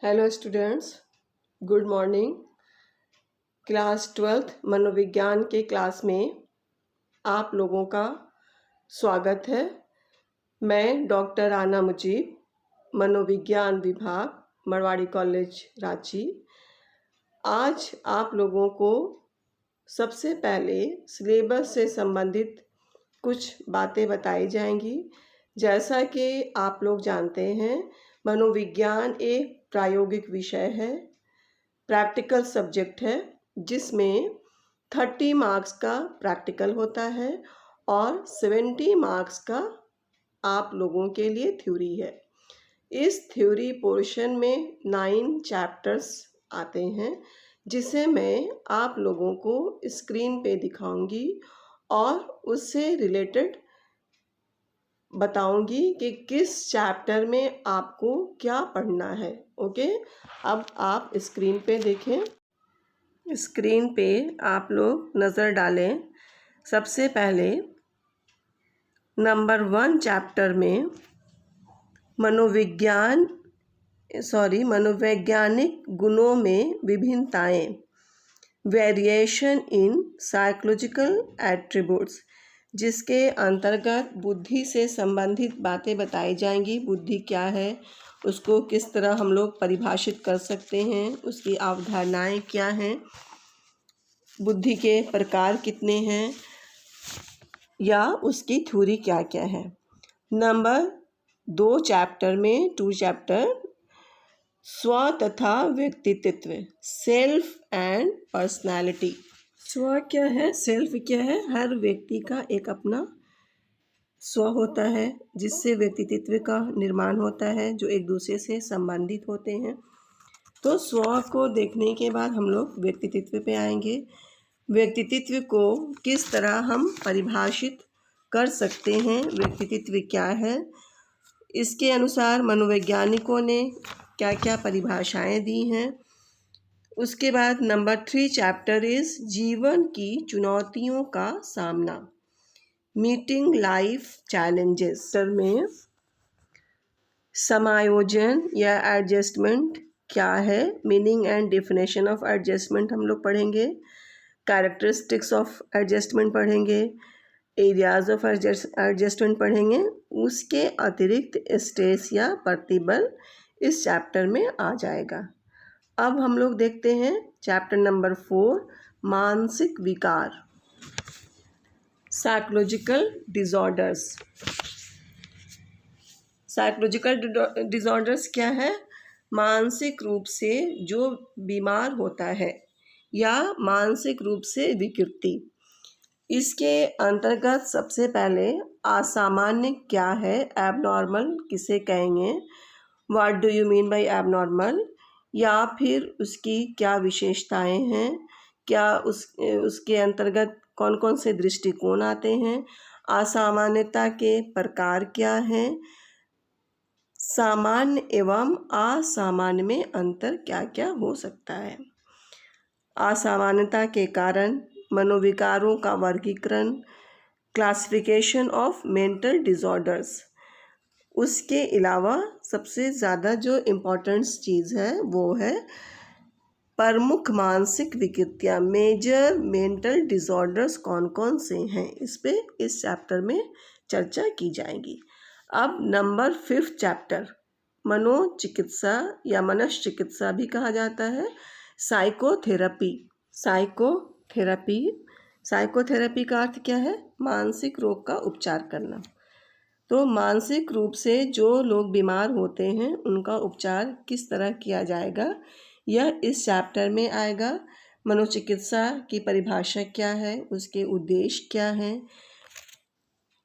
Hello students, good morning. Class 12th मनोविज्ञान के class में आप लोगों का स्वागत है। मैं डॉक्टर आना मुजीब, मनोविज्ञान विभाग, मरवाड़ी कॉलेज रांची। आज आप लोगों को सबसे पहले सिलेबस से संबंधित कुछ बातें बताई जाएंगी। जैसा कि आप लोग जानते हैं, मनोविज्ञान एक प्रायोगिक विषय है, प्रैक्टिकल सब्जेक्ट है, जिसमें 30 मार्क्स का प्रैक्टिकल होता है और 70 मार्क्स का आप लोगों के लिए थ्योरी है। इस थ्योरी पोर्शन में 9 चैप्टर्स आते हैं, जिसे मैं आप लोगों को स्क्रीन पे दिखाऊंगी और उससे रिलेटेड बताऊंगी कि किस चैप्टर में आपको क्या पढ़ना है। ओके, अब आप स्क्रीन पे देखें। स्क्रीन पे आप लोग नज़र डालें। सबसे पहले नंबर 1 चैप्टर में मनोवैज्ञानिक गुणों में विभिन्नताएं, वेरिएशन इन साइकोलॉजिकल एट्रीब्यूट्स, जिसके अंतर्गत बुद्धि से संबंधित बातें बताई जाएंगी। बुद्धि क्या है, उसको किस तरह हम लोग परिभाषित कर सकते हैं, उसकी अवधारणाएं क्या हैं, बुद्धि के प्रकार कितने हैं या उसकी थ्योरी क्या क्या है। नंबर 2 चैप्टर में 2 चैप्टर स्व तथा व्यक्तित्व, सेल्फ एंड पर्सनालिटी। स्व क्या है, सेल्फ क्या है? हर व्यक्ति का एक अपना स्व होता है, जिससे व्यक्तित्व का निर्माण होता है, जो एक दूसरे से संबंधित होते हैं। तो स्व को देखने के बाद हम लोग व्यक्तित्व पे आएंगे। व्यक्तित्व को किस तरह हम परिभाषित कर सकते हैं, व्यक्तित्व क्या है, इसके अनुसार मनोवैज्ञानिकों ने क्या क्या परिभाषाएं दी हैं। उसके बाद नंबर 3 चैप्टर इज जीवन की चुनौतियों का सामना, मीटिंग लाइफ चैलेंजेस में समायोजन या एडजस्टमेंट क्या है, meaning and definition of adjustment हम लोग पढ़ेंगे। कैरेक्टरिस्टिक्स ऑफ एडजस्टमेंट पढ़ेंगे, एरियाज ऑफ एडजस्टमेंट पढ़ेंगे। उसके अतिरिक्त स्ट्रेस या प्रतिबल इस चैप्टर में आ जाएगा। अब हम लोग देखते हैं चैप्टर नंबर 4, मानसिक विकार, साइकोलॉजिकल डिसऑर्डर्स। साइकोलॉजिकल डिसऑर्डर्स क्या है? मानसिक रूप से जो बीमार होता है या मानसिक रूप से विकृति। इसके अंतर्गत सबसे पहले असामान्य क्या है, एबनॉर्मल किसे कहेंगे, what do you mean by abnormal, या फिर उसकी क्या विशेषताएं हैं, क्या उसके अंतर्गत कौन कौन से दृष्टिकोण आते हैं, असामान्यता के प्रकार क्या हैं, सामान्य एवं असामान्य में अंतर क्या क्या हो सकता है, असामान्यता के कारण मनोविकारों का वर्गीकरण, क्लासिफिकेशन ऑफ मेंटल डिसऑर्डर्स। उसके अलावा सबसे ज़्यादा जो इम्पोर्टेंट चीज़ है वो है प्रमुख मानसिक विकृतियाँ, मेजर मेंटल डिसऑर्डर्स कौन कौन से हैं, इस पे इस चैप्टर में चर्चा की जाएगी। अब नंबर 5 चैप्टर, मनोचिकित्सा या मनश्चिकित्सा भी कहा जाता है, साइकोथेरेपी। साइकोथेरेपी का अर्थ क्या है? मानसिक रोग का उपचार करना। तो मानसिक रूप से जो लोग बीमार होते हैं उनका उपचार किस तरह किया जाएगा, यह इस चैप्टर में आएगा। मनोचिकित्सा की परिभाषा क्या है, उसके उद्देश्य क्या हैं,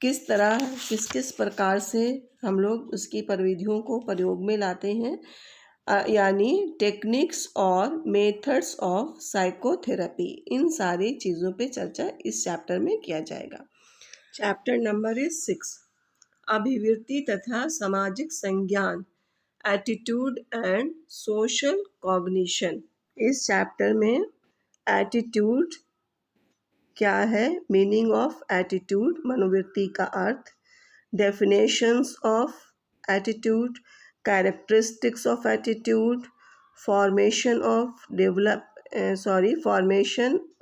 किस तरह किस प्रकार से हम लोग उसकी प्रविधियों को प्रयोग में लाते हैं, यानी टेक्निक्स और मेथड्स ऑफ साइकोथेरेपी। इन सारी चीज़ों पे चर्चा इस चैप्टर में किया जाएगा। चैप्टर नंबर 6, अभिवृत्ति तथा सामाजिक संज्ञान, एटीट्यूड एंड सोशल कॉग्निशन। इस चैप्टर में एटीट्यूड क्या है, मीनिंग ऑफ एटीट्यूड, मनोवृत्ति का अर्थ, definitions of attitude, characteristics of attitude, formation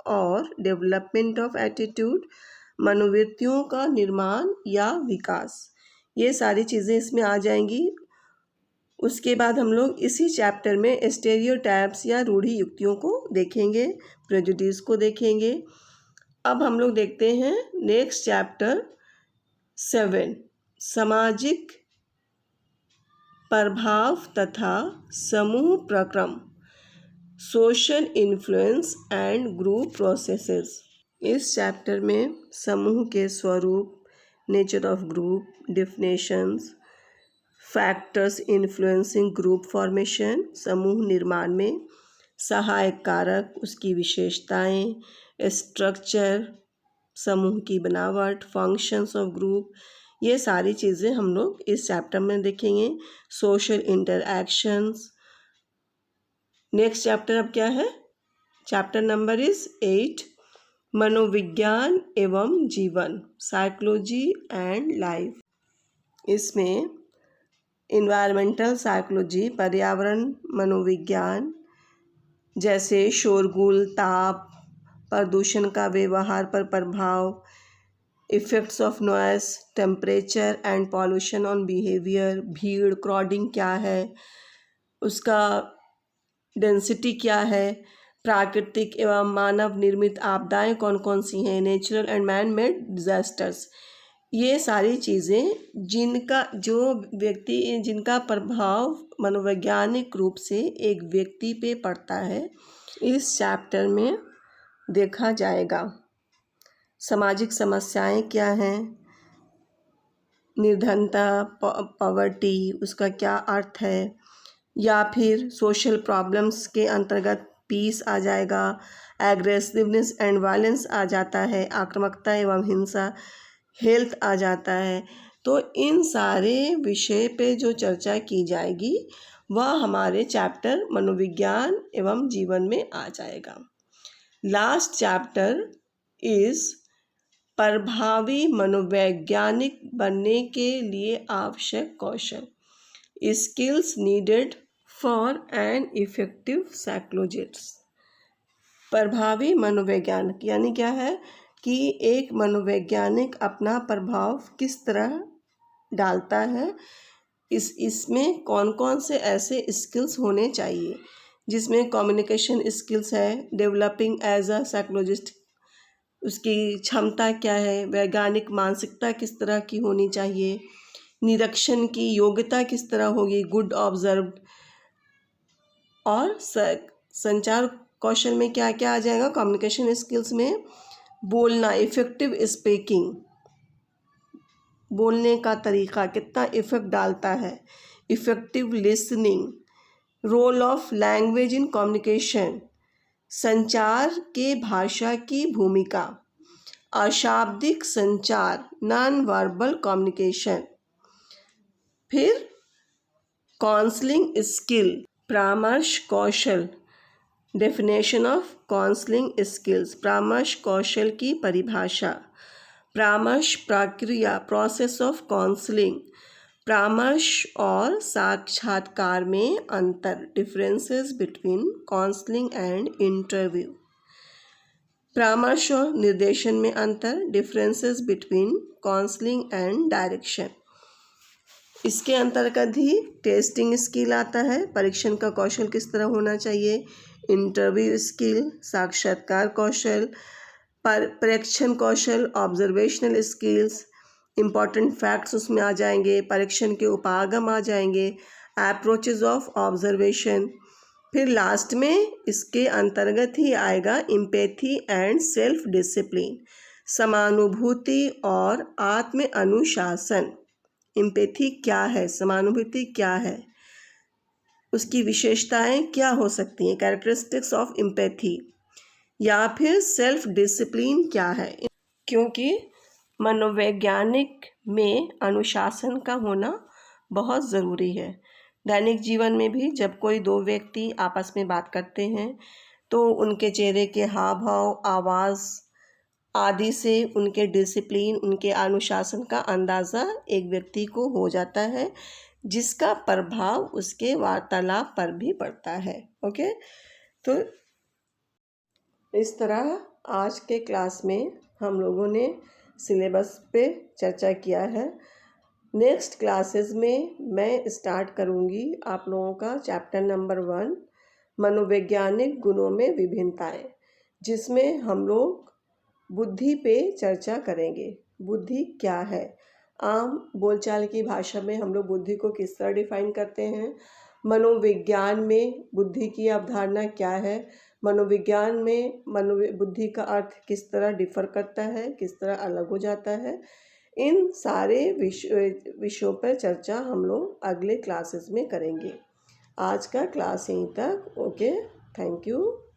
और डेवलपमेंट ऑफ एटीट्यूड, मनोवृत्तियों का निर्माण या विकास, ये सारी चीज़ें इसमें आ जाएंगी। उसके बाद हम लोग इसी चैप्टर में स्टेरियोटाइप्स या रूढ़ि युक्तियों को देखेंगे, प्रेजुडिस को देखेंगे। अब हम लोग देखते हैं नेक्स्ट चैप्टर 7, सामाजिक प्रभाव तथा समूह प्रक्रम, social influence and group processes. इस चैप्टर में समूह के स्वरूप, nature of group, definitions, factors influencing group formation, समूह निर्माण में सहायक कारक, उसकी विशेषताएं, स्ट्रक्चर, समूह की बनावट, फंक्शंस ऑफ ग्रुप, ये सारी चीज़ें हम लोग इस चैप्टर में देखेंगे। Social interactions. नेक्स्ट चैप्टर अब क्या है? चैप्टर नंबर इज 8, मनोविज्ञान एवं जीवन, साइकोलॉजी एंड लाइफ। इसमें इन्वायरमेंटल साइकोलॉजी, पर्यावरण मनोविज्ञान, जैसे शोरगुल, ताप, प्रदूषण का व्यवहार पर प्रभाव, effects of noise, temperature and pollution on behaviour, भीड़, क्राउडिंग क्या है, उसका डेंसिटी क्या है, प्राकृतिक एवं मानव निर्मित आपदाएं कौन कौन सी हैं, natural and man made disasters, ये सारी चीज़ें जिनका प्रभाव मनोवैज्ञानिक रूप से एक व्यक्ति पे पड़ता है, इस चैप्टर में देखा जाएगा। सामाजिक समस्याएं क्या हैं, निर्धनता, पॉवर्टी, उसका क्या अर्थ है, या फिर सोशल प्रॉब्लम्स के अंतर्गत पीस आ जाएगा, एग्रेसिवनेस एंड वायलेंस आ जाता है, आक्रामकता एवं हिंसा, हेल्थ आ जाता है। तो इन सारे विषय पे जो चर्चा की जाएगी वह हमारे चैप्टर मनोविज्ञान एवं जीवन में आ जाएगा। लास्ट चैप्टर इज प्रभावी मनोवैज्ञानिक बनने के लिए आवश्यक कौशल, skills needed for an effective psychologist. प्रभावी मनोवैज्ञानिक यानी क्या है कि एक मनोवैज्ञानिक अपना प्रभाव किस तरह डालता है, इसमें कौन कौन से ऐसे स्किल्स होने चाहिए, जिसमें कम्युनिकेशन स्किल्स है, डेवलपिंग एज अ साइकोलॉजिस्ट, उसकी क्षमता क्या है, वैज्ञानिक मानसिकता किस तरह की होनी चाहिए, निरीक्षण की योग्यता किस तरह होगी, गुड ऑब्जर्व्ड, और संचार कौशल में क्या क्या आ जाएगा, कम्युनिकेशन स्किल्स में बोलना, इफ़ेक्टिव स्पीकिंग, बोलने का तरीका कितना इफ़ेक्ट डालता है, effective listening, role of language in communication, संचार के भाषा की भूमिका, अशाब्दिक संचार, नॉन वर्बल कम्युनिकेशन। फिर काउंसलिंग स्किल, परामर्श कौशल, डेफिनेशन ऑफ काउंसलिंग स्किल्स, परामर्श कौशल की परिभाषा, परामर्श प्रक्रिया, प्रोसेस ऑफ काउंसलिंग, परामर्श और साक्षात्कार में अंतर, differences between counselling and interview, परामर्श और निर्देशन में अंतर, differences between counselling and direction. इसके अंतर्गत ही टेस्टिंग स्किल आता है, परीक्षण का कौशल किस तरह होना चाहिए, इंटरव्यू स्किल, साक्षात्कार कौशल, परीक्षण कौशल, ऑब्जर्वेशनल स्किल्स, इम्पॉर्टेंट फैक्ट्स उसमें आ जाएंगे, परीक्षण के उपागम आ जाएंगे, अप्रोचेज ऑफ ऑब्जर्वेशन। फिर लास्ट में इसके अंतर्गत ही आएगा एम्पैथी एंड सेल्फ डिसिप्लिन, समानुभूति और आत्म अनुशासन। एम्पैथी क्या है, समानुभूति क्या है, उसकी विशेषताएं क्या हो सकती हैं, कैरेक्टरिस्टिक्स ऑफ एम्पैथी, या फिर सेल्फ डिसिप्लिन क्या है। क्योंकि मनोवैज्ञानिक में अनुशासन का होना बहुत ज़रूरी है। दैनिक जीवन में भी जब कोई दो व्यक्ति आपस में बात करते हैं तो उनके चेहरे के हाव भाव, आवाज़ आदि से उनके डिसिप्लिन, उनके अनुशासन का अंदाज़ा एक व्यक्ति को हो जाता है। जिसका प्रभाव उसके वार्तालाप पर भी पड़ता है। ओके, तो इस तरह आज के क्लास में हम लोगों ने सिलेबस पे चर्चा किया है। नेक्स्ट क्लासेस में मैं स्टार्ट करूँगी आप लोगों का चैप्टर नंबर 1, मनोवैज्ञानिक गुणों में विभिन्नताएं, जिसमें हम लोग बुद्धि पे चर्चा करेंगे। बुद्धि क्या है, आम बोलचाल की भाषा में हम लोग बुद्धि को किस तरह डिफाइन करते हैं, मनोविज्ञान में बुद्धि की अवधारणा क्या है, मनोविज्ञान में बुद्धि का अर्थ किस तरह डिफर करता है, किस तरह अलग हो जाता है। इन सारे विषयों पर चर्चा हम लोग अगले क्लासेस में करेंगे। आज का क्लास यहीं तक। Okay, thank you.